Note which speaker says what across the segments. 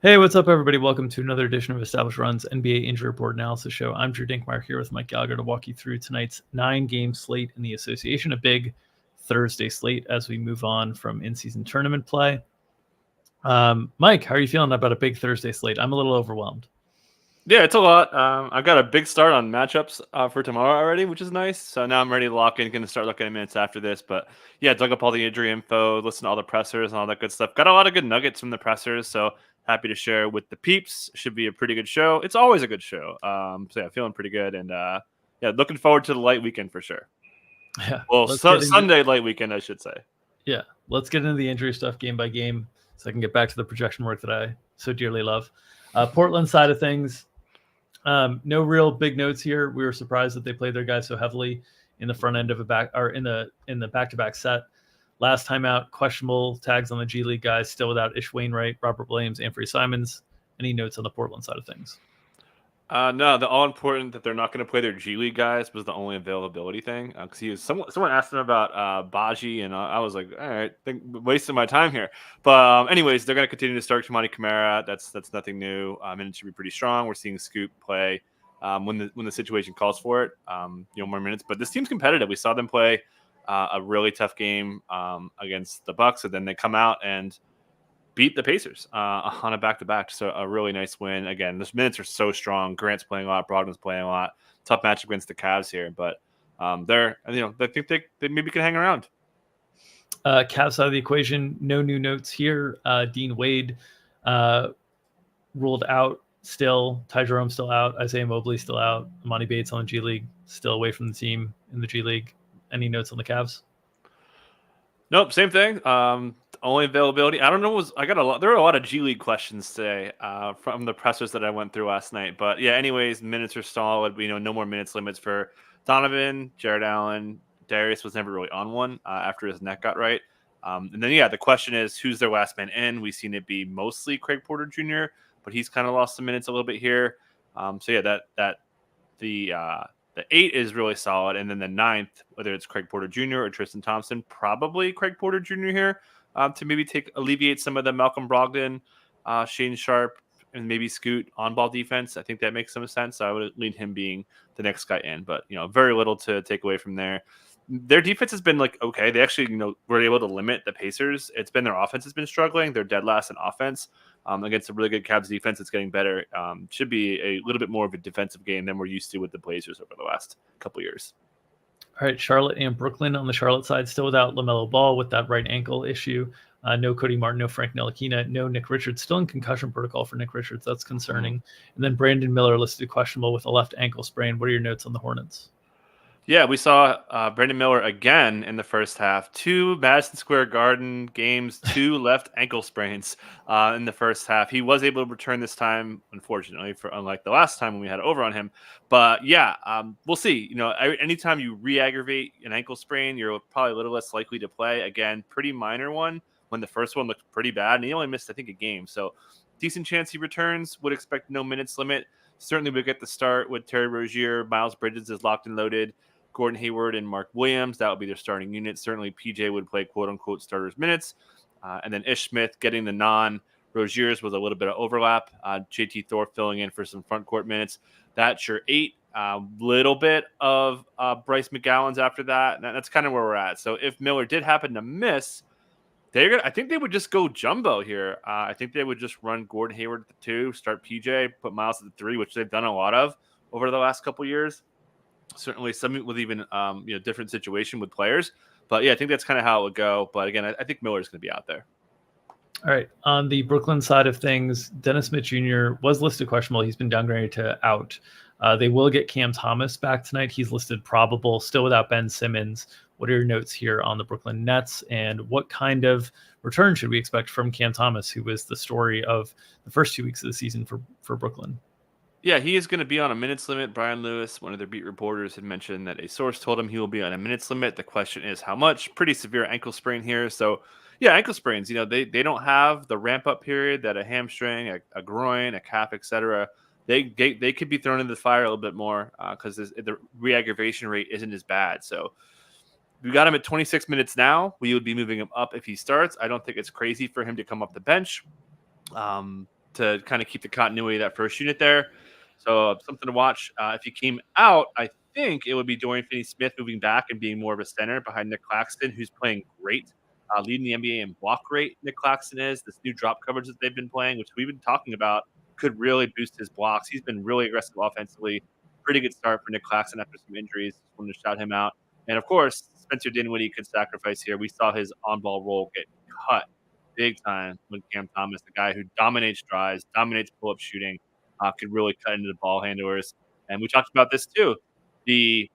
Speaker 1: Hey, what's up, everybody? Welcome to another edition of Established Run's NBA Injury Report Analysis Show. I'm Drew Dinkmeyer here with Mike Gallagher to walk you through tonight's 9-game slate in the association, a big Thursday slate as we move on from in-season tournament play. Mike, how are you feeling about a big Thursday slate? I'm a little overwhelmed.
Speaker 2: Yeah, it's a lot. I've got a big start on matchups for tomorrow already, which is nice. So now I'm ready to lock in. Going to start looking at minutes after this. But yeah, dug up all the injury info, listen to all the pressers and all that good stuff. Got a lot of good nuggets from the pressers. So happy to share with the peeps. Should be a pretty good show. It's always a good show. So yeah, feeling pretty good. And yeah, looking forward to the light weekend for sure.
Speaker 1: Yeah,
Speaker 2: Well,
Speaker 1: let's get into
Speaker 2: Sunday light weekend, I should say.
Speaker 1: let's get into the injury stuff game by game so I can get back to the projection work that I so dearly love. Portland side of things. No real big notes here. We were surprised that they played their guys so heavily in the front end of a back or in the back-to-back set. Last time out, questionable tags on the G League guys, still without Ish Wainwright, Robert Williams, Anthony Simons. Any notes on the Portland side of things?
Speaker 2: No, the all important that they're not going to play their G League guys was the only availability thing. Because someone asked him about Baji, and I was like, all right, wasting my time here. But anyways, they're going to continue to start Kamani Kamara. That's nothing new. And it should be pretty strong. We're seeing Scoop play when the situation calls for it. More minutes. But this team's competitive. We saw them play a really tough game against the Bucks, and then they come out and beat the Pacers on a back-to-back. So a really nice win. Again, those minutes are so strong. Grant's playing a lot. Brogdon's playing a lot. Tough match against the Cavs here, but I think they maybe can hang around.
Speaker 1: Cavs side of the equation, no new notes here. Dean Wade ruled out still. Ty Jerome still out. Isaiah Mobley still out. Monty Bates on the G League, still away from the team in the G League. Any notes on the Cavs?
Speaker 2: Nope, same thing. Only availability. I don't know. There were a lot of G League questions today from the pressers that I went through last night. But yeah, anyways, minutes are solid. No more minutes limits for Donovan, Jared Allen. Darius was never really on one after his neck got right. And then the question is who's their last man in? We've seen it be mostly Craig Porter Jr., but he's kind of lost some minutes a little bit here. The 8 is really solid, and then the 9th, whether it's Craig Porter Jr. or Tristan Thompson, probably Craig Porter Jr. here to maybe alleviate some of the Malcolm Brogdon, Shane Sharp, and maybe Scoot on-ball defense. I think that makes some sense. So I would lean him being the next guy in, but very little to take away from there. Their defense has been okay. They actually were able to limit the Pacers. It's been their offense has been struggling. They're dead last in offense. Against a really good Cavs defense, it's getting better. Should be a little bit more of a defensive game than we're used to with the Blazers over the last couple years.
Speaker 1: All right, Charlotte and Brooklyn on the Charlotte side, still without LaMelo Ball with that right ankle issue. No Cody Martin, no Frank Ntilikina, no Nick Richards. Still in concussion protocol for Nick Richards. That's concerning. Mm-hmm. And then Brandon Miller listed questionable with a left ankle sprain. What are your notes on the Hornets?
Speaker 2: Yeah, we saw Brandon Miller again in the first half. 2 Madison Square Garden games, 2 left ankle sprains in the first half. He was able to return this time, unfortunately, unlike the last time when we had it over on him. But yeah, we'll see. Anytime you re-aggravate an ankle sprain, you're probably a little less likely to play. Again, pretty minor one when the first one looked pretty bad. And he only missed, I think, a game. So decent chance he returns. Would expect no minutes limit. Certainly we'll get the start with Terry Rozier. Miles Bridges is locked and loaded. Gordon Hayward and Mark Williams, that would be their starting unit. Certainly PJ would play quote-unquote starters minutes. And then Ish Smith getting the non-Roziers with a little bit of overlap. JT Thorpe filling in for some front court minutes. That's your 8. Little bit of Bryce McGowan's after that. And that's kind of where we're at. So if Miller did happen to miss, I think they would just go jumbo here. I think they would just run Gordon Hayward at the 2, start PJ, put Miles at the 3, which they've done a lot of over the last couple years. Certainly some with even different situation with players. But yeah, I think that's kind of how it would go. But again, I think Miller's going to be out there.
Speaker 1: All right. On the Brooklyn side of things, Dennis Smith Jr. was listed questionable. He's been downgraded to out. They will get Cam Thomas back tonight. He's listed probable, still without Ben Simmons. What are your notes here on the Brooklyn Nets? And what kind of return should we expect from Cam Thomas, who was the story of the first 2 weeks of the season for Brooklyn?
Speaker 2: Yeah, he is going to be on a minutes limit. Brian Lewis, one of their beat reporters, had mentioned that a source told him he will be on a minutes limit. The question is how much? Pretty severe ankle sprain here. So, yeah, ankle sprains, they don't have the ramp-up period that a hamstring, a groin, a calf, etc. They could be thrown into the fire a little bit more because the re-aggravation rate isn't as bad. So we got him at 26 minutes now. We would be moving him up if he starts. I don't think it's crazy for him to come off the bench. to kind of keep the continuity of that first unit there. So something to watch. If he came out, I think it would be Dorian Finney-Smith moving back and being more of a center behind Nick Claxton, who's playing great, leading the NBA in block rate. Nick Claxton is this new drop coverage that they've been playing, which we've been talking about, could really boost his blocks. He's been really aggressive offensively. Pretty good start for Nick Claxton after some injuries. Just wanted to shout him out. And of course, Spencer Dinwiddie could sacrifice here. We saw his on-ball role get cut big time when Cam Thomas, the guy who dominates drives, dominates pull-up shooting, could really cut into the ball handlers. And we talked about this too. The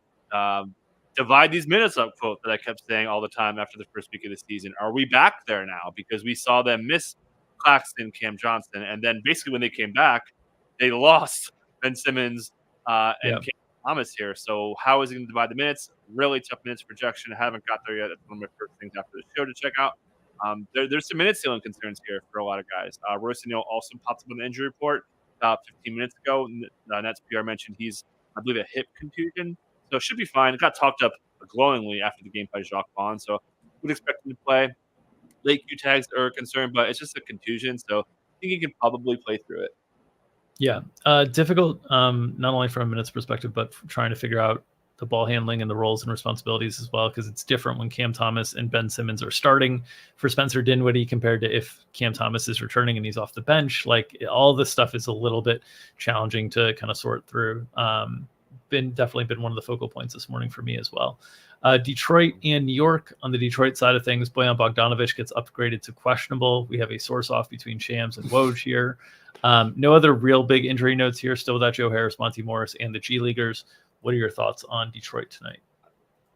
Speaker 2: divide these minutes up quote that I kept saying all the time after the first week of the season. Are we back there now? Because we saw them miss Claxton, Cam Johnson, and then basically when they came back, they lost Ben Simmons and Cam Thomas here. So how is he going to divide the minutes? Really tough minutes projection. I haven't got there yet. That's one of my first things after the show to check out. There's some minute stealing concerns here for a lot of guys. Royce O'Neal also popped up on the injury report about 15 minutes ago. Nets PR mentioned he's, I believe, a hip contusion. So it should be fine. It got talked up glowingly after the game by Jacques Vaughn. So would expect him to play. Late Q tags are a concern, but it's just a contusion. So I think he can probably play through it.
Speaker 1: Yeah. Difficult, not only from a minutes perspective, but trying to figure out the ball handling and the roles and responsibilities as well, because it's different when Cam Thomas and Ben Simmons are starting for Spencer Dinwiddie compared to if Cam Thomas is returning and he's off the bench. Like all this stuff is a little bit challenging to kind of sort through. Definitely been one of the focal points this morning for me as well. Detroit and New York. On the Detroit side of things, Bojan Bogdanovic gets upgraded to questionable. We have a source off between Shams and Woj here. No other real big injury notes here. Still without Joe Harris, Monty Morris, and the G Leaguers. What are your thoughts on Detroit tonight?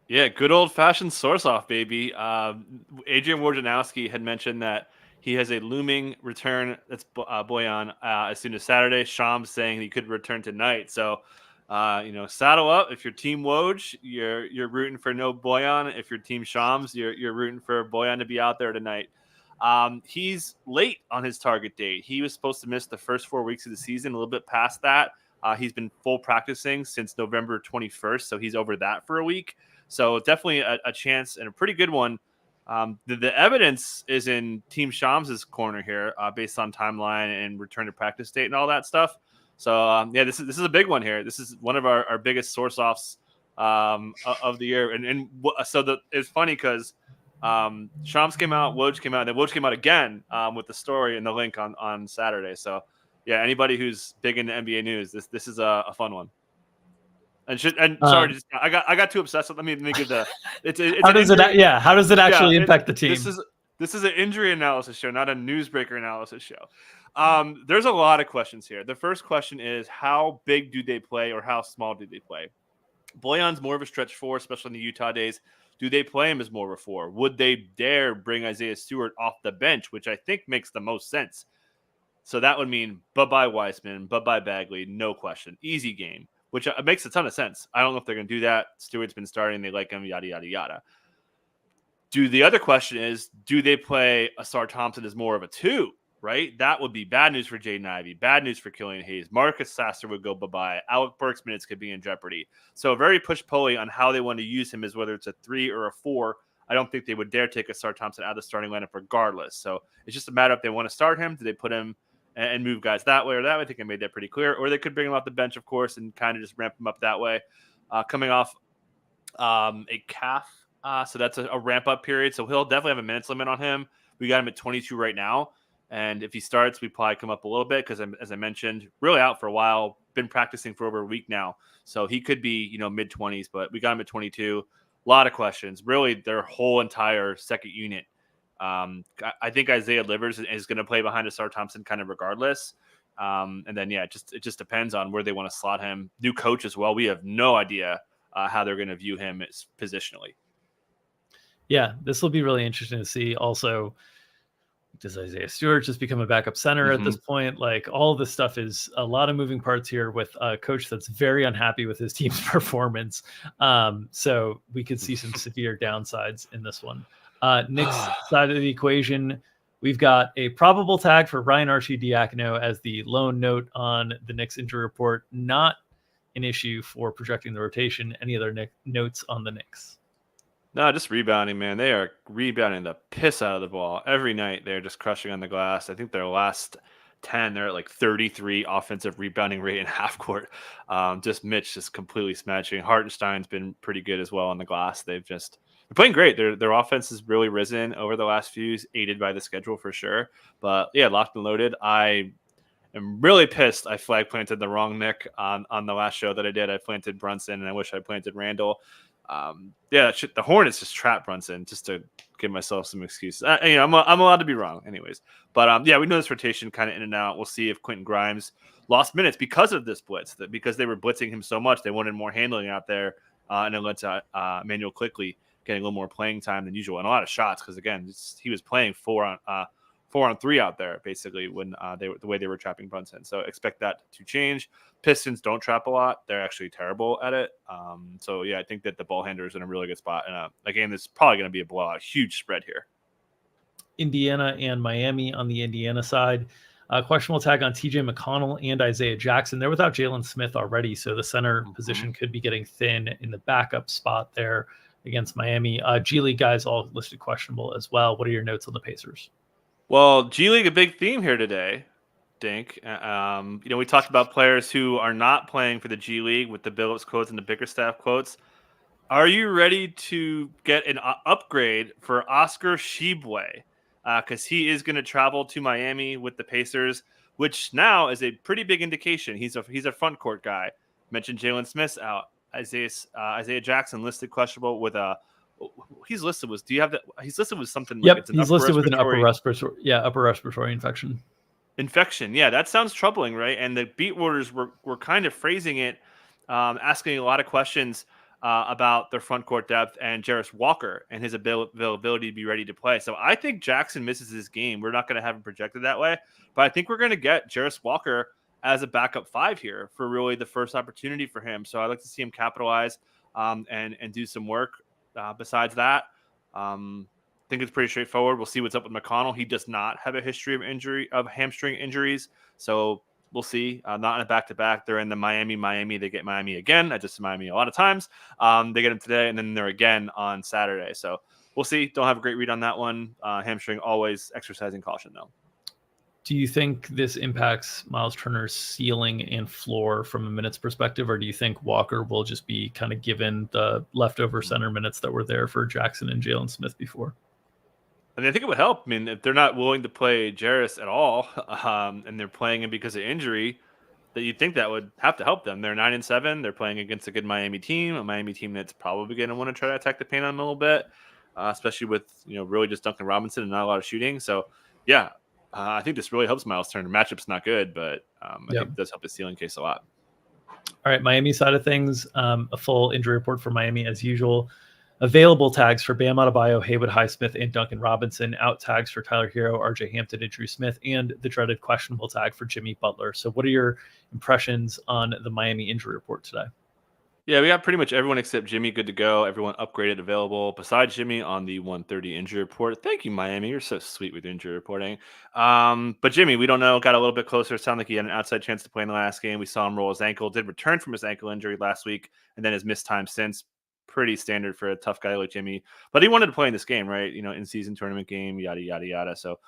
Speaker 2: Yeah, good old-fashioned source-off, baby. Adrian Wojnarowski had mentioned that he has a looming return. That's Bojan as soon as Saturday. Shams saying he could return tonight. So, saddle up. If you're Team Woj, you're rooting for no Bojan. If you're Team Shams, you're rooting for Bojan to be out there tonight. He's late on his target date. He was supposed to miss the first 4 weeks of the season, a little bit past that. He's been full practicing since November 21st, so he's over that for a week. So definitely a chance and a pretty good one. The evidence is in Team Shams' corner here, based on timeline and return to practice date and all that stuff. So this is a big one here. This is one of our biggest source offs of the year, it's funny because Shams came out, Woj came out, and then Woj came out again with the story and the link on Saturday. So. Yeah, anybody who's big into NBA news, this is a fun one. Sorry, I got too obsessed. Let me give the.
Speaker 1: How does it actually impact the team?
Speaker 2: This is an injury analysis show, not a newsbreaker analysis show. There's a lot of questions here. The first question is how big do they play or how small do they play? Bojan's more of a stretch four, especially in the Utah days. Do they play him as more of a four? Would they dare bring Isaiah Stewart off the bench, which I think makes the most sense? So that would mean bye-bye Weissman, bye-bye Bagley, no question. Easy game, which makes a ton of sense. I don't know if they're going to do that. Stewart's been starting. They like him, yada, yada, yada. The other question is, do they play Asar Thompson as more of a two, right? That would be bad news for Jaden Ivey, bad news for Killian Hayes. Marcus Sasser would go bye-bye. Alec Burks' minutes could be in jeopardy. So very push-pully on how they want to use him is whether it's a 3 or a 4. I don't think they would dare take Asar Thompson out of the starting lineup regardless. So it's just a matter of if they want to start him, do they put him and move guys that way or that way. I think I made that pretty clear. Or they could bring him off the bench, of course, and kind of just ramp him up that way. Coming off a calf, so that's a ramp-up period. So he'll definitely have a minutes limit on him. We got him at 22 right now. And if he starts, we probably come up a little bit because, as I mentioned, really out for a while. Been practicing for over a week now. So he could be, mid-20s, but we got him at 22. A lot of questions. Really, their whole entire second unit. I think Isaiah Livers is going to play behind Asar Thompson kind of regardless. And then, it just depends on where they want to slot him. New coach as well. We have no idea how they're going to view him positionally.
Speaker 1: Yeah, this will be really interesting to see. Also, does Isaiah Stewart just become a backup center at this point? Like all this stuff is a lot of moving parts here with a coach that's very unhappy with his team's performance. So we could see some severe downsides in this one. Knicks side of the equation, we've got a probable tag for Ryan Arcidiacono as the lone note on the Knicks injury report. Not an issue for projecting the rotation. Any other notes on the Knicks?
Speaker 2: No, just rebounding, man. They are rebounding the piss out of the ball every night. They're just crushing on the glass. I think their last 10. They're at like 33 offensive rebounding rate in half court. Just Mitch just completely smashing. Hartenstein's been pretty good as well on the glass. They're playing great. Their offense has really risen over the last few, aided by the schedule for sure. But yeah, locked and loaded. I'm really pissed. I flag planted the wrong Nick on the last show that I did. I planted Brunson, and I wish I planted Randall. The Hornets just trapped Brunson just to give myself some excuses. I'm allowed to be wrong, anyways. But we know this rotation kind of in and out. We'll see if Quentin Grimes lost minutes because of this blitz. Because they were blitzing him so much, they wanted more handling out there, and it led to Emmanuel Quickly getting a little more playing time than usual and a lot of shots. Because again, he was playing 4-on-3 out there basically when the way they were trapping Brunson. So expect that to change. Pistons don't trap a lot. They're actually terrible at it. I think that the ball handler is in a really good spot. And a game that's probably going to be a blowout, huge spread here.
Speaker 1: Indiana and Miami on the Indiana side. Questionable tag on TJ McConnell and Isaiah Jackson. They're without Jalen Smith already, so the center position could be getting thin in the backup spot there against Miami. G League guys all listed questionable as well. What are your notes on the Pacers?
Speaker 2: Well, G League, a big theme here today, Dink. We talked about players who are not playing for the G League with the Billups quotes and the Bickerstaff quotes. Are you ready to get an upgrade for Oscar Tshiebwe? Because he is going to travel to Miami with the Pacers, which now is a pretty big indication. He's a front court guy. Mentioned Jalen Smith's out. Isaiah Jackson listed questionable with a. He's listed with. Do you have that? He's listed with something.
Speaker 1: Yep, he's listed with an upper respiratory infection.
Speaker 2: Yeah, that sounds troubling, right? And the beat writers were kind of phrasing it, asking a lot of questions about their front court depth and Jarris Walker and his availability to be ready to play. So I think Jackson misses this game. We're not going to have him projected that way, but I think we're going to get Jarris Walker as a backup 5 here for really the first opportunity for him. So I'd like to see him capitalize and do some work. Besides that, I think it's pretty straightforward. We'll see what's up with McConnell. He does not have a history of hamstring injuries, so we'll see. Not in a back-to-back. They're in the Miami. They get Miami again. I just Miami a lot of times. They get him today, and then they're again on Saturday. So we'll see. Don't have a great read on that one. Hamstring, always exercising caution, though.
Speaker 1: Do you think this impacts Miles Turner's ceiling and floor from a minutes perspective, or do you think Walker will just be kind of given the leftover center minutes that were there for Jackson and Jalen Smith before?
Speaker 2: I think it would help. I mean, if they're not willing to play Jarris at all, and they're playing him because of injury, that you'd think that would have to help them. They're 9-7. They're playing against a good Miami team, that's probably going to want to try to attack the paint on them a little bit, especially with really just Duncan Robinson and not a lot of shooting. So, yeah. I think this really helps Miles Turner. Matchup's not good, but I think it does help his ceiling case a lot.
Speaker 1: All right, Miami side of things, a full injury report for Miami as usual. Available tags for Bam Adebayo, Haywood Highsmith, and Duncan Robinson. Out tags for Tyler Hero, RJ Hampton, and Drew Smith, and the dreaded questionable tag for Jimmy Butler. So what are your impressions on the Miami injury report today?
Speaker 2: Yeah, we got pretty much everyone except Jimmy good to go. Everyone upgraded available besides Jimmy on the 130 injury report. Thank you, Miami. You're so sweet with injury reporting. But Jimmy, we don't know. Got a little bit closer. It sounded like he had an outside chance to play in the last game. We saw him roll his ankle. Did return from his ankle injury last week, and then has missed time since. Pretty standard for a tough guy like Jimmy. But he wanted to play in this game, right? In-season tournament game, yada, yada, yada. So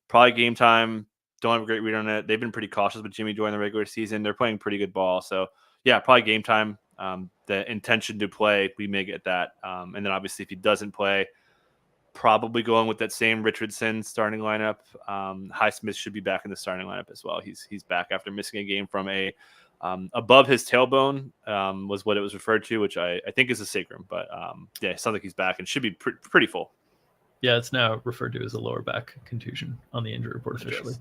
Speaker 2: probably game time. Don't have a great read on it. They've been pretty cautious with Jimmy during the regular season. They're playing pretty good ball. So, yeah, probably game time. The intention to play, we may get that. And then obviously if he doesn't play, probably going with that same Richardson starting lineup. Highsmith should be back in the starting lineup as well. He's back after missing a game from a above his tailbone was what it was referred to, which I think is a sacrum. But it sounds like he's back and should be pretty full.
Speaker 1: Yeah, it's now referred to as a lower back contusion on the injury report officially.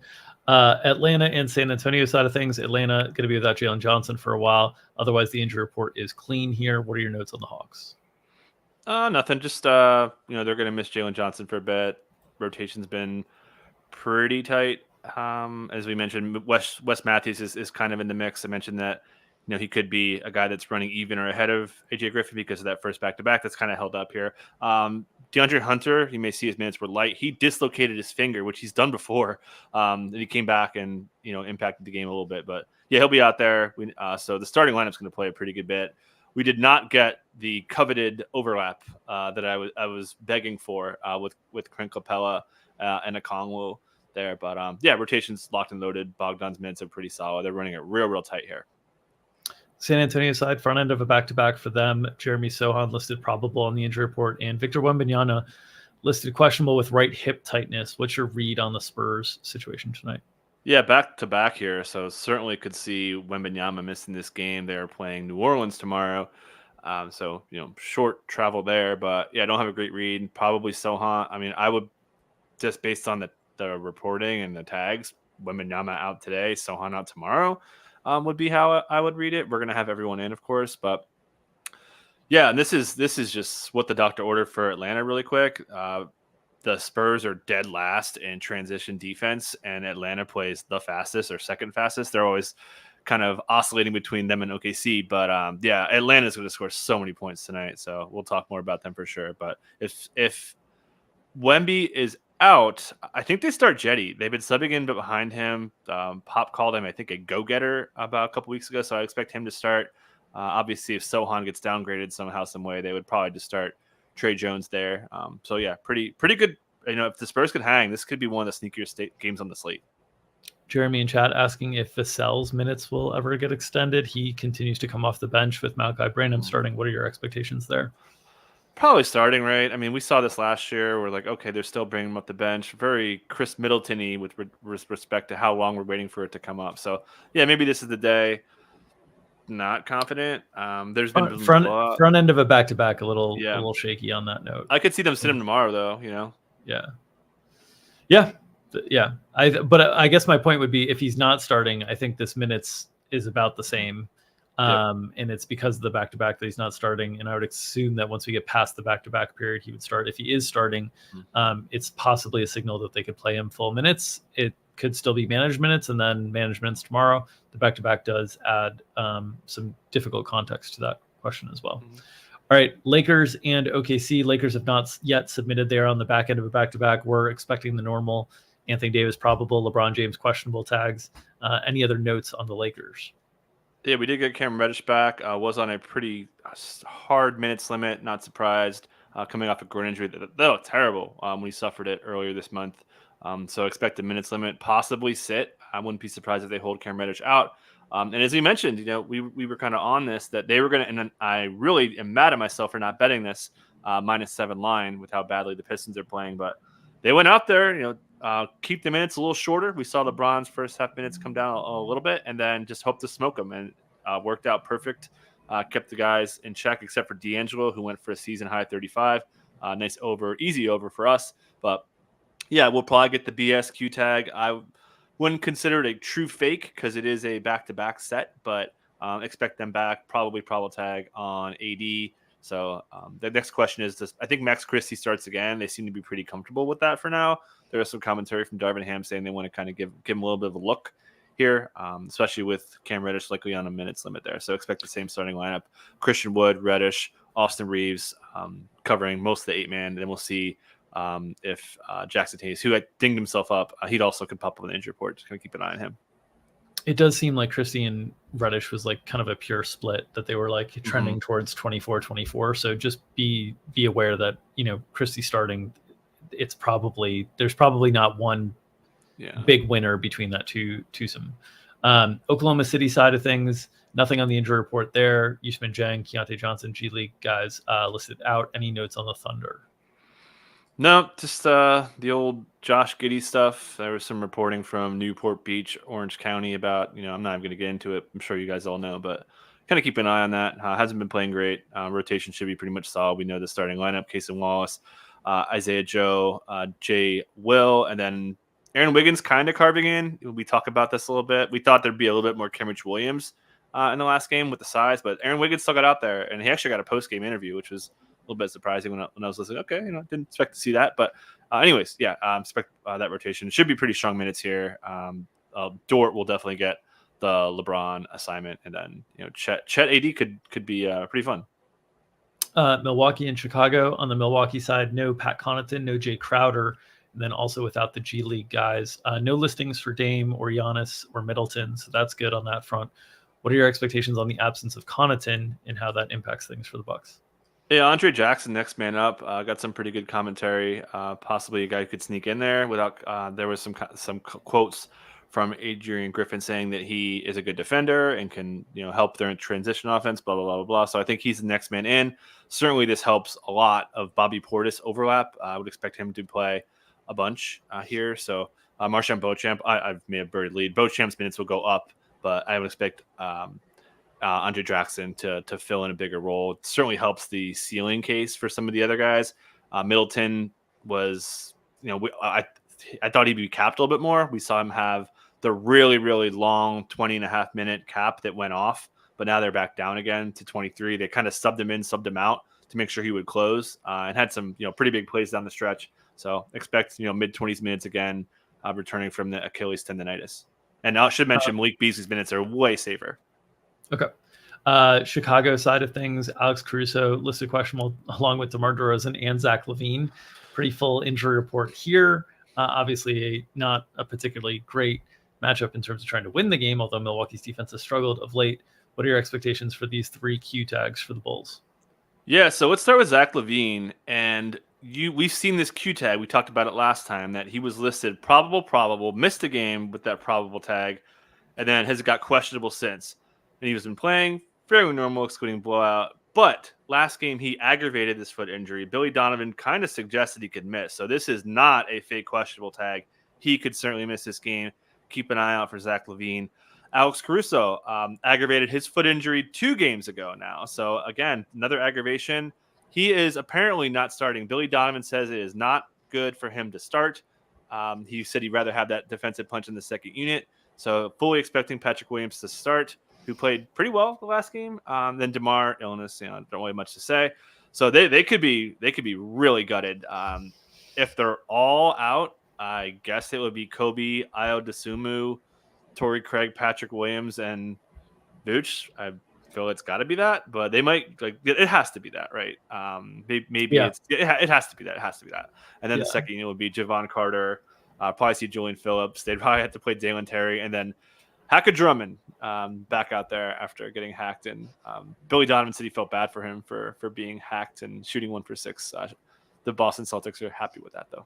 Speaker 1: Atlanta and San Antonio side of things. Atlanta going to be without Jalen Johnson for a while. Otherwise, the injury report is clean here. What are your notes on the Hawks?
Speaker 2: Nothing. Just they're going to miss Jalen Johnson for a bit. Rotation's been pretty tight. As we mentioned, Wes Matthews is kind of in the mix. I mentioned that he could be a guy that's running even or ahead of AJ Griffin because of that first back-to-back that's kind of held up here. DeAndre Hunter, you may see his minutes were light. He dislocated his finger, which he's done before. And he came back and, impacted the game a little bit. But, yeah, he'll be out there. So the starting lineup's going to play a pretty good bit. We did not get the coveted overlap that I was begging for with Clint Capella and Okongwu. there. But yeah, rotation's locked and loaded. Bogdan's minutes are pretty solid. They're running it real tight here.
Speaker 1: San Antonio side, front end of a back-to-back for them. Jeremy Sohan listed probable on the injury report, and Victor Wembanyama listed questionable with right hip tightness. What's your read on the Spurs situation tonight?
Speaker 2: Yeah, back-to-back here, so certainly could see Wembanyama missing this game. They're playing New Orleans tomorrow, so short travel there. But yeah, I don't have a great read. Probably Sohan. I mean, I would just based on the reporting and the tags, Wembanyama out today, Sohan out tomorrow. Would be how I would read it. We're gonna have everyone in, of course, but yeah, and this is just what the doctor ordered for Atlanta. Really quick, the Spurs are dead last in transition defense, and Atlanta plays the fastest or second fastest. They're always kind of oscillating between them and OKC, but yeah, Atlanta's going to score so many points tonight. So we'll talk more about them for sure. But if Wemby is out, I think they start Jetty. They've been subbing in behind him. Pop called him, I think, a go-getter about a couple weeks ago, so I expect him to start. Obviously, if Sohan gets downgraded somehow, some way, they would probably just start Trey Jones there. So yeah, pretty good. If the Spurs could hang, this could be one of the sneakier games on the slate.
Speaker 1: Jeremy in chat asking if Vassell's minutes will ever get extended. He continues to come off the bench with Malachi Branham starting. What are your expectations there?
Speaker 2: Probably starting, right? I mean, we saw this last year. We're like, okay, they're still bringing him up the bench. Very Chris Middleton-y with respect to how long we're waiting for it to come up. So, yeah, maybe this is the day. Not confident. There's been
Speaker 1: front end of a back-to-back a little shaky on that note.
Speaker 2: I could see them sit him tomorrow, though.
Speaker 1: Yeah. But I guess my point would be if he's not starting, I think this minutes is about the same. And it's because of the back-to-back that he's not starting. And I would assume that once we get past the back-to-back period, he would start. If he is starting, it's possibly a signal that they could play him full minutes. It could still be managed minutes and then managed minutes tomorrow. The back-to-back does add some difficult context to that question as well. All right, Lakers and OKC. Lakers have not yet submitted. They're on the back end of a back-to-back. We're expecting the normal Anthony Davis probable, LeBron James questionable tags. Any other notes on the Lakers?
Speaker 2: Yeah, we did get Cam Reddish back. Was on a pretty hard minutes limit. Not surprised. Coming off a groin injury that looked terrible when he suffered it earlier this month. So expect a minutes limit, possibly sit. I wouldn't be surprised if they hold Cam Reddish out. And as we mentioned, we were kind of on this that they were going to, and I really am mad at myself for not betting this -7 line with how badly the Pistons are playing. But they went out there, keep the minutes a little shorter. We saw LeBron's first half minutes come down a little bit, and then just hope to smoke them, and worked out perfect. Kept the guys in check, except for D'Angelo, who went for a season high 35. Nice over, easy over for us. But yeah, we'll probably get the BSQ tag. I wouldn't consider it a true fake because it is a back-to-back set, but expect them back. Probably tag on AD. So the next question is, I think Max Christie starts again. They seem to be pretty comfortable with that for now. There was some commentary from Darvin Ham saying they want to kind of give him a little bit of a look here, especially with Cam Reddish likely on a minutes limit there. So expect the same starting lineup. Christian Wood, Reddish, Austin Reeves covering most of the 8-man. Then we'll see if Jackson Hayes, who had dinged himself up, he'd also could pop up on the injury report. Just going to keep an eye on him.
Speaker 1: It does seem like Christie and Reddish was like kind of a pure split, that they were like trending towards 24-24. So just be aware that, Christie starting, there's probably not one big winner between that twosome. Oklahoma City side of things, nothing on the injury report there. Usman Jang, Keontae Johnson, G League guys listed out. Any notes on the Thunder?
Speaker 2: No, just the old Josh Giddey stuff. There was some reporting from Newport Beach, Orange County about, I'm not even going to get into it. I'm sure you guys all know, but kind of keep an eye on that. Hasn't been playing great. Rotation should be pretty much solid. We know the starting lineup: Cason Wallace, Isaiah Joe, Jay Will, and then Aaron Wiggins kind of carving in. We talk about this a little bit. We thought there'd be a little bit more Kenrich Williams in the last game with the size, but Aaron Wiggins still got out there, and he actually got a post-game interview, which was a little bit surprising when I was listening. Okay, didn't expect to see that, but anyways, yeah, expect that rotation. Should be pretty strong minutes here. Dort will definitely get the LeBron assignment, and then Chet AD could be pretty fun.
Speaker 1: Milwaukee and Chicago. On the Milwaukee side, no Pat Connaughton, no Jay Crowder, and then also without the G League guys. No listings for Dame or Giannis or Middleton, so that's good on that front. What are your expectations on the absence of Connaughton and how that impacts things for the Bucks?
Speaker 2: Yeah, Andre Jackson, next man up. Got some pretty good commentary. Possibly a guy who could sneak in there without. There was some quotes from Adrian Griffin saying that he is a good defender and can help their transition offense. Blah blah blah blah blah. So I think he's the next man in. Certainly, this helps a lot of Bobby Portis overlap. I would expect him to play a bunch here. So Marchand Beauchamp, I may have buried lead. Beauchamp's minutes will go up, but I would expect. Andre Jackson to fill in a bigger role. It certainly helps the ceiling case for some of the other guys. Middleton was, I thought he'd be capped a little bit more. We saw him have the really, really long 20.5-minute cap that went off, but now they're back down again to 23. They kind of subbed him in, subbed him out to make sure he would close and had some, pretty big plays down the stretch. So expect, mid-20s minutes again, returning from the Achilles tendonitis. And I should mention Malik Beasley's minutes are way safer.
Speaker 1: Okay. Chicago side of things, Alex Caruso listed questionable along with DeMar DeRozan and Zach LaVine. Pretty full injury report here. Obviously, not a particularly great matchup in terms of trying to win the game, although Milwaukee's defense has struggled of late. What are your expectations for these 3 Q tags for the Bulls?
Speaker 2: Yeah, so let's start with Zach LaVine. And we've seen this Q tag. We talked about it last time that he was listed probable, missed a game with that probable tag, and then has got questionable since. And he's been playing fairly normal, excluding blowout. But last game, he aggravated this foot injury. Billy Donovan kind of suggested he could miss. So this is not a fake questionable tag. He could certainly miss this game. Keep an eye out for Zach LaVine. Alex Caruso aggravated his foot injury 2 games ago now. So again, another aggravation. He is apparently not starting. Billy Donovan says it is not good for him to start. He said he'd rather have that defensive punch in the second unit. So fully expecting Patrick Williams to start, who played pretty well the last game. Then DeMar, illness, don't really have much to say. So they could be really gutted. If they're all out, I guess it would be Kobe, Ayo Dosunmu, Torrey Craig, Patrick Williams, and Vooch. I feel it's got to be that, but they might it has to be that, right? Maybe it has to be that. It has to be that. And then the second unit would be Javon Carter. Probably see Julian Phillips. They'd probably have to play Dalen Terry, and then Hacker Drummond back out there after getting hacked. And Billy Donovan said he felt bad for him for being hacked and shooting 1 for 6. The Boston Celtics are happy with that, though.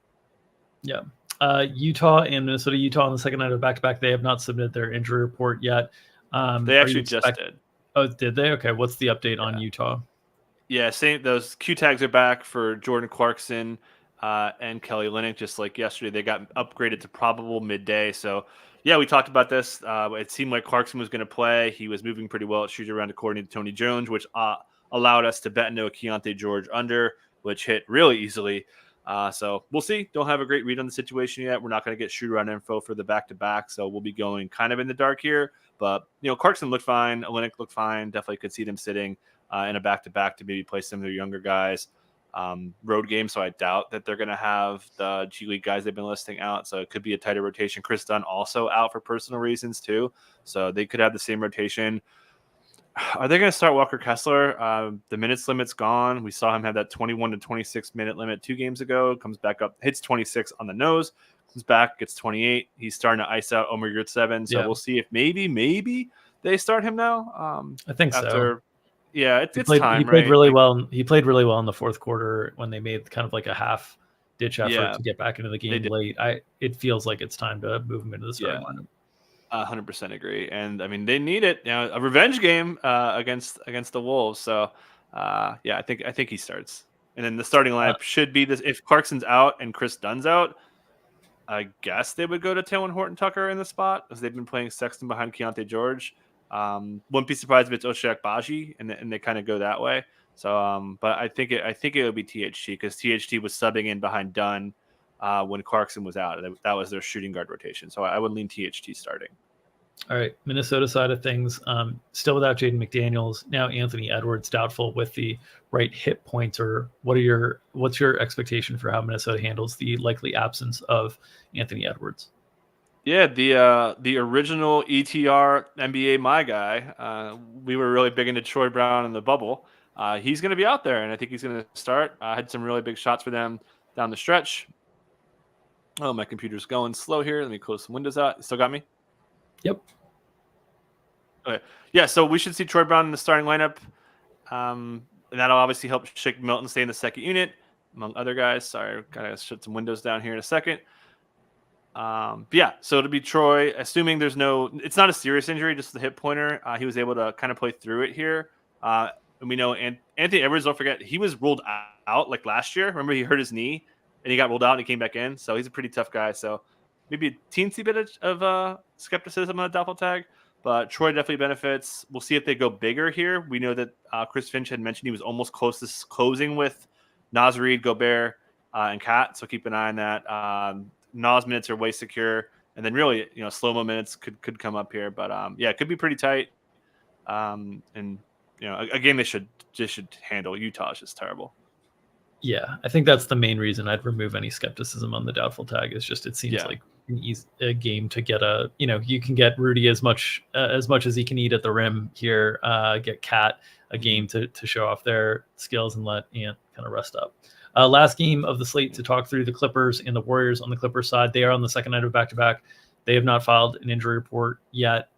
Speaker 1: Yeah. Utah and Minnesota. Utah on the second night of back-to-back. They have not submitted their injury report yet.
Speaker 2: They actually just did.
Speaker 1: Oh, did they? Okay. What's the update on Utah?
Speaker 2: Yeah, same. Those Q tags are back for Jordan Clarkson and Kelly Olynyk. Just like yesterday, they got upgraded to probable midday. So, yeah, we talked about this. It seemed like Clarkson was going to play. He was moving pretty well at shoot around according to Tony Jones, which allowed us to bet no Keontae George under, which hit really easily. So we'll see. Don't have a great read on the situation yet. We're not going to get shoot around info for the back-to-back, so we'll be going kind of in the dark here. But, Clarkson looked fine. Olynyk looked fine. Definitely could see them sitting in a back-to-back to maybe play some of their younger guys. Road game, so I doubt that they're going to have the G League guys they've been listing out. So it could be a tighter rotation. Chris Dunn also out for personal reasons too. So they could have the same rotation. Are they going to start Walker Kessler? The minutes limit's gone. We saw him have that 21 to 26 minute limit 2 games ago. Comes back up, hits 26 on the nose, comes back, gets 28. He's starting to ice out Omer Yurtseven. So we'll see if maybe they start him now.
Speaker 1: I think so.
Speaker 2: Yeah, it's
Speaker 1: time.
Speaker 2: He
Speaker 1: played really well. He played really well in the fourth quarter when they made kind of like a half ditch effort to get back into the game late. It feels like it's time to move him into the starting lineup.
Speaker 2: 100% agree, and I mean they need it. A revenge game against the Wolves. So I think he starts, and then the starting lineup should be this. If Clarkson's out and Chris Dunn's out, I guess they would go to Talen Horton-Tucker in the spot because they've been playing Sexton behind Keontae George. Wouldn't be surprised if it's Ochai Agbaji and they kind of go that way. So, but I think it would be THT because THT was subbing in behind Dunn when Clarkson was out. That was their shooting guard rotation. So I would lean THT starting.
Speaker 1: All right, Minnesota side of things, still without Jaden McDaniels. Now Anthony Edwards doubtful with the right hip pointer. What's your expectation for how Minnesota handles the likely absence of Anthony Edwards?
Speaker 2: Yeah, the original ETR NBA my guy. We were really big into Troy Brown in the bubble. He's going to be out there, and I think he's going to start. Had some really big shots for them down the stretch. Oh, my computer's going slow here. Let me close some windows out. Still got me?
Speaker 1: Yep.
Speaker 2: Okay. Yeah, so we should see Troy Brown in the starting lineup. and that'll obviously help Shake Milton stay in the second unit, among other guys. Sorry, gotta shut some windows down here in a second. But yeah, so it'll be Troy, assuming it's not a serious injury, just the hip pointer. He was able to kind of play through it here. And we know Anthony Edwards, don't forget, he was ruled out like last year. Remember, he hurt his knee and he got ruled out and he came back in. So he's a pretty tough guy. So maybe a teensy bit of skepticism on the doubtful tag, but Troy definitely benefits. We'll see if they go bigger here. We know that Chris Finch had mentioned he was almost close to closing with Naz Reid, Gobert, and Kat. So keep an eye on that. Nas minutes are way secure, and then really, slow-mo minutes could come up here, but yeah, it could be pretty tight. And a game they should handle. Utah is just terrible.
Speaker 1: Yeah, I think that's the main reason I'd remove any skepticism on the doubtful tag. Is just it seems like a game to get you can get Rudy as much as he can eat at the rim here. Get Kat a game to show off their skills and let Ant kind of rest up. Last game of the slate to talk through the Clippers and the Warriors. On the Clippers side, they are on the second night of back-to-back. They have not filed an injury report yet.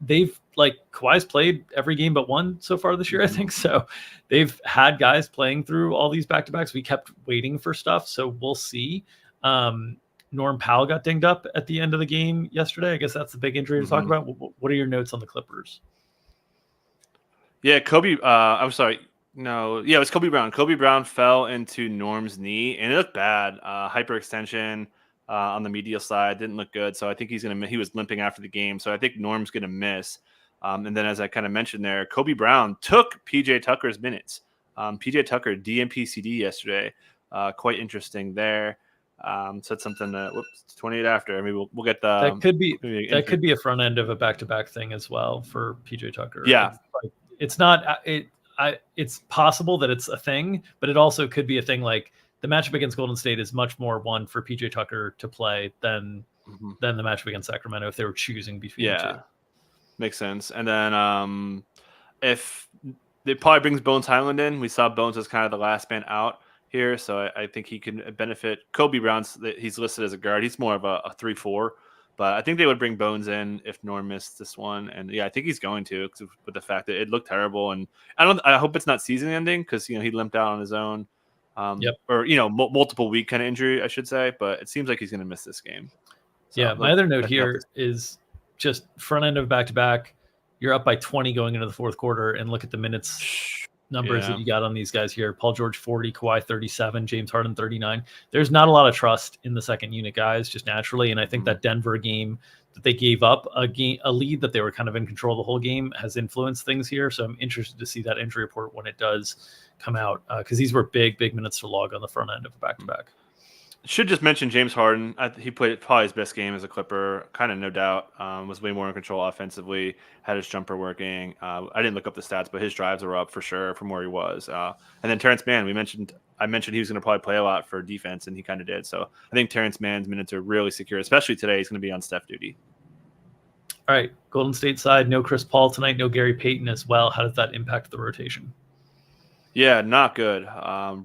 Speaker 1: They've Kawhi's played every game but one so far this year, I think. So they've had guys playing through all these back-to-backs. We kept waiting for stuff, so we'll see. Norm Powell got dinged up at the end of the game yesterday. I guess that's the big injury to talk about. What are your notes on the Clippers?
Speaker 2: Yeah, Kobe. I'm sorry. No, yeah, it was Kobe Brown. Kobe Brown fell into Norm's knee, and it looked bad. Hyperextension on the medial side didn't look good. So I think he was limping after the game. So I think Norm's gonna miss. And then, as I kind of mentioned there, Kobe Brown took PJ Tucker's minutes. PJ Tucker DNP-CD yesterday. Quite interesting there. Said something. 28 after. Maybe we'll get the.
Speaker 1: That could be a front end of a back-to-back thing as well for PJ Tucker.
Speaker 2: Yeah,
Speaker 1: it's not it. It's possible that it's a thing, but it also could be a thing. Like the matchup against Golden State is much more one for PJ Tucker to play than the matchup against Sacramento if they were choosing between the two.
Speaker 2: Makes sense. And then if it probably brings Bones Highland in, we saw Bones as kind of the last man out here, so I think he can benefit. Kobe Brown's he's listed as a guard. He's more of a 3-4. But I think they would bring Bones in if Norm missed this one, and yeah, I think he's going to, with the fact that it looked terrible. And I hope it's not season ending because he limped out on his own, or multiple week kind of injury, I should say. But it seems like he's going to miss this game. So,
Speaker 1: my other note here is just front end of back to back. You're up by 20 going into the fourth quarter, and look at the minutes numbers that you got on these guys here. Paul George 40, Kawhi 37, James Harden 39. There's not a lot of trust in the second unit guys just naturally, and I think that Denver game that they gave up a lead that they were kind of in control the whole game has influenced things here. So I'm interested to see that injury report when it does come out because these were big minutes to log on the front end of a back-to-back.
Speaker 2: Should just mention James Harden. He played probably his best game as a Clipper, kind of no doubt. Was way more in control offensively, had his jumper working. I didn't look up the stats, but his drives were up for sure from where he was. And then Terrence Mann, I mentioned he was going to probably play a lot for defense, and he kind of did. So I think Terrence Mann's minutes are really secure, especially today. He's going to be on Steph duty.
Speaker 1: All right, Golden State side, no Chris Paul tonight, no Gary Payton as well. How does that impact the rotation?
Speaker 2: Yeah, not good.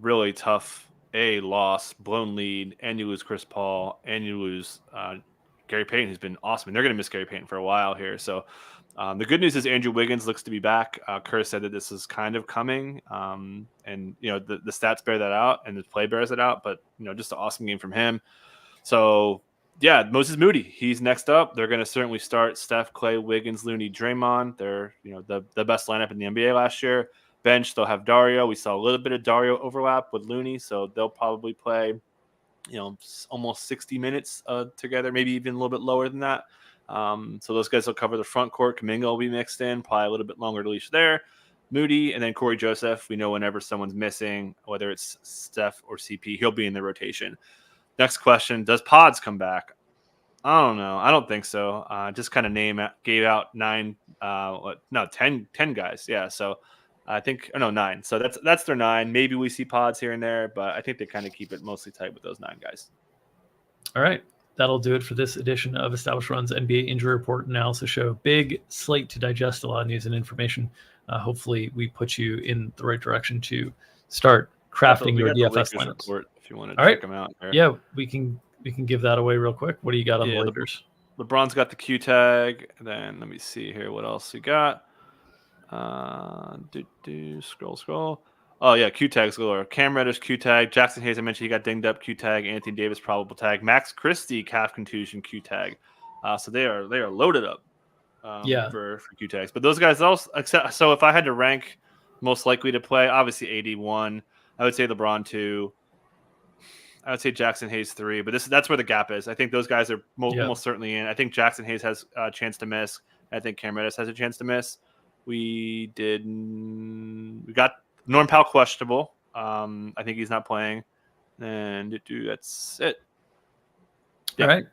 Speaker 2: Really tough. Loss, blown lead, and you lose Chris Paul, and you lose Gary Payton, who's been awesome. And they're going to miss Gary Payton for a while here. So the good news is Andrew Wiggins looks to be back. Kerr said that this is kind of coming, and the stats bear that out, and the play bears it out. But just an awesome game from him. So yeah, Moses Moody, he's next up. They're going to certainly start Steph, Clay, Wiggins, Looney, Draymond. They're the best lineup in the NBA last year. Bench, they'll have Dario. We saw a little bit of Dario overlap with Looney, so they'll probably play, almost 60 minutes together, maybe even a little bit lower than that. So those guys will cover the front court. Kuminga will be mixed in, probably a little bit longer leash there. Moody, and then Corey Joseph. We know whenever someone's missing, whether it's Steph or CP, he'll be in the rotation. Next question, does Pods come back? I don't know. I don't think so. Just kind of gave out 10 guys. Yeah, so I think 9. So that's their 9. Maybe we see Pods here and there, but I think they kind of keep it mostly tight with those 9 guys.
Speaker 1: All right. That'll do it for this edition of Established Run's NBA Injury Report Analysis Show. Big slate to digest, a lot of news and information. Hopefully we put you in the right direction to start crafting your DFS lineups. If
Speaker 2: you want to check them out. There.
Speaker 1: Yeah, we can give that away real quick. What do you got on the Lakers?
Speaker 2: LeBron's got the Q tag. And then let me see here what else we got. Scroll. Oh yeah, Q tags galore. Cam Reddish Q tag. Jackson Hayes, I mentioned he got dinged up. Q tag. Anthony Davis probable tag. Max Christie calf contusion Q tag. So they are loaded up. For Q tags. But those guys also. So if I had to rank most likely to play, obviously AD 1. I would say LeBron 2. I would say Jackson Hayes 3. But that's where the gap is. I think those guys are almost certainly in. I think Jackson Hayes has a chance to miss. I think Cam Reddish has a chance to miss. We got Norm Powell questionable. I think he's not playing. And that's it.
Speaker 1: Yeah. All right.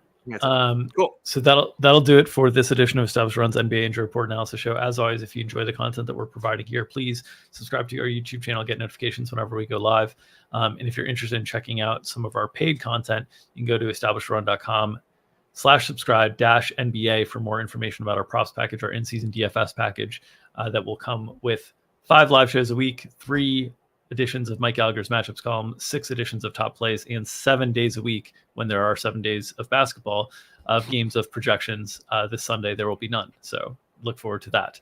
Speaker 1: Cool. So that'll do it for this edition of Established Run's NBA Injury Report Analysis Show. As always, if you enjoy the content that we're providing here, please subscribe to our YouTube channel, get notifications whenever we go live. And if you're interested in checking out some of our paid content, you can go to establishedrun.com/subscribe-NBA for more information about our props package, our in-season DFS package that will come with 5 live shows a week, 3 editions of Mike Gallagher's matchups column, 6 editions of top plays, and 7 days a week, when there are 7 days of basketball, of games of projections. This Sunday there will be none, so look forward to that.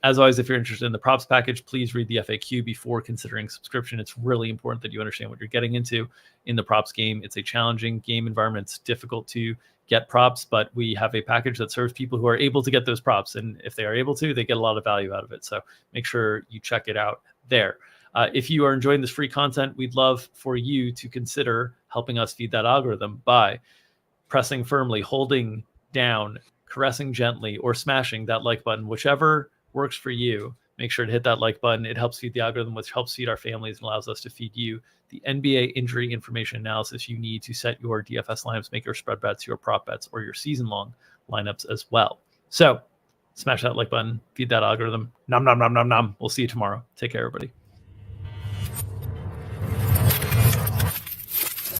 Speaker 1: As always, if you're interested in the props package, please read the FAQ before considering subscription. It's really important that you understand what you're getting into in the props game. It's a challenging game environment. It's difficult to get props, but we have a package that serves people who are able to get those props, and if they are able to, they get a lot of value out of it. So make sure you check it out there. If you are enjoying this free content, we'd love for you to consider helping us feed that algorithm by pressing firmly, holding down, caressing gently, or smashing that like button, whichever works for you. Make sure to hit that like button. It helps feed the algorithm, which helps feed our families and allows us to feed you the NBA injury information analysis you need to set your DFS lineups, make your spread bets, your prop bets, or your season-long lineups as well. So smash that like button, feed that algorithm. Nom, nom, nom, nom, nom. We'll see you tomorrow. Take care, everybody.